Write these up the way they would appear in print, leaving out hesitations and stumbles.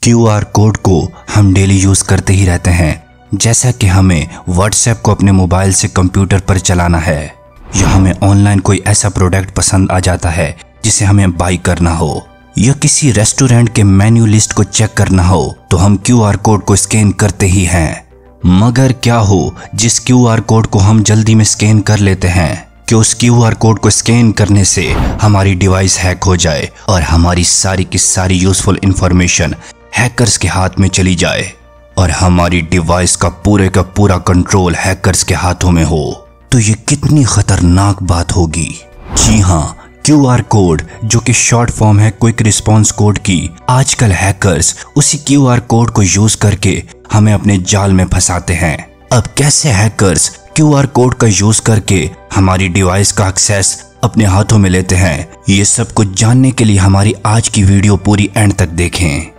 QR code को हम daily use करते ही रहते हैं। जैसा कि हमें व्हाट्सएप को अपने मोबाइल से कंप्यूटर पर चलाना है, या हमें ऑनलाइन कोई ऐसा प्रोडक्ट पसंद आ जाता है जिसे हमें बाई करना हो, या किसी रेस्टोरेंट के मेन्यू लिस्ट को चेक करना हो, तो हम क्यूआर कोड को स्कैन करते ही हैं। मगर क्या हो जिस क्यूआर कोड को हम जल्दी में स्कैन कर लेते हैं कि उस क्यूआर कोड को स्कैन करने से हमारी डिवाइस हैक हो जाए और हमारी सारी की सारी यूजफुल इंफॉर्मेशन हैकर्स के हाथ में चली जाए और हमारी डिवाइस का पूरा कंट्रोल हैकर्स के हाथों में हो, तो ये कितनी खतरनाक बात होगी। जी हाँ, क्यूआर कोड जो कि शॉर्ट फॉर्म है क्विक रिस्पॉन्स कोड की, आजकल हैकर्स उसी क्यूआर कोड को यूज करके हमें अपने जाल में फंसाते हैं। अब कैसे हैकर्स क्यूआर कोड का यूज करके हमारी डिवाइस का एक्सेस अपने हाथों में लेते हैं, ये सब कुछ जानने के लिए हमारी आज की वीडियो पूरी एंड तक देखें।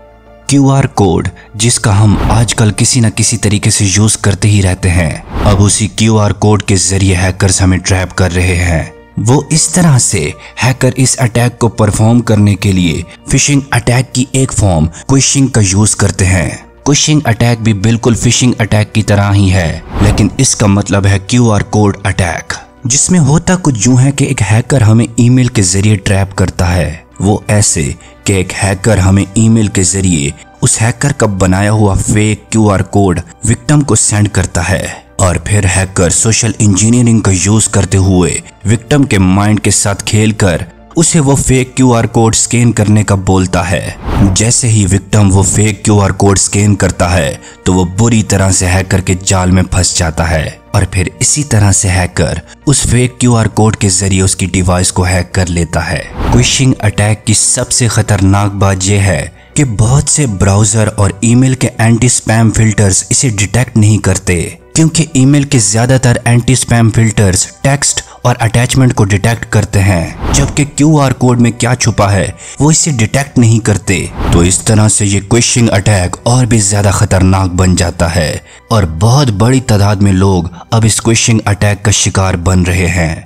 क्यूआर कोड जिसका हम आजकल किसी न किसी तरीके से यूज करते ही रहते हैं, अब उसी क्यूआर कोड के जरिए हैकर्स हमें ट्रैप कर रहे हैं। वो इस तरह से हैकर इस अटैक को परफॉर्म करने के लिए फिशिंग अटैक की एक फॉर्म क्विशिंग का यूज करते हैं। क्विशिंग अटैक भी बिल्कुल फिशिंग अटैक की तरह ही है, लेकिन इसका मतलब है क्यूआर कोड अटैक, जिसमें होता कुछ यूं है कि एक हैकर हमें ईमेल के जरिए ट्रैप करता है। वो ऐसे कि एक हैकर हमें ईमेल के जरिए उस हैकर का बनाया हुआ फेक क्यूआर कोड विक्टिम को सेंड करता है और फिर हैकर सोशल इंजीनियरिंग का यूज करते हुए विक्टिम के माइंड के साथ खेलकर उसे वो फेक क्यूआर कोड स्कैन करने का बोलता है। जैसे ही विक्टिम वो फेक क्यूआर कोड स्कैन करता है तो वो बुरी तरह से हैकर के जाल में फंस जाता है और फिर इसी तरह से हैकर उस फेक क्यूआर कोड के जरिए उसकी डिवाइस को हैक कर लेता है। क्विशिंग अटैक की सबसे खतरनाक बात यह है कि बहुत से ब्राउजर और ईमेल के एंटी स्पैम फिल्टर्स इसे डिटेक्ट नहीं करते, क्योंकि ईमेल के ज्यादातर एंटी स्पैम फिल्टर्स टेक्स्ट और अटैचमेंट को डिटेक्ट करते हैं, जबकि क्यूआर कोड में क्या छुपा है वो इसे डिटेक्ट नहीं करते। तो इस तरह से ये क्विशिंग अटैक और भी ज्यादा खतरनाक बन जाता है और बहुत बड़ी तादाद में लोग अब इस क्विशिंग अटैक का शिकार बन रहे हैं।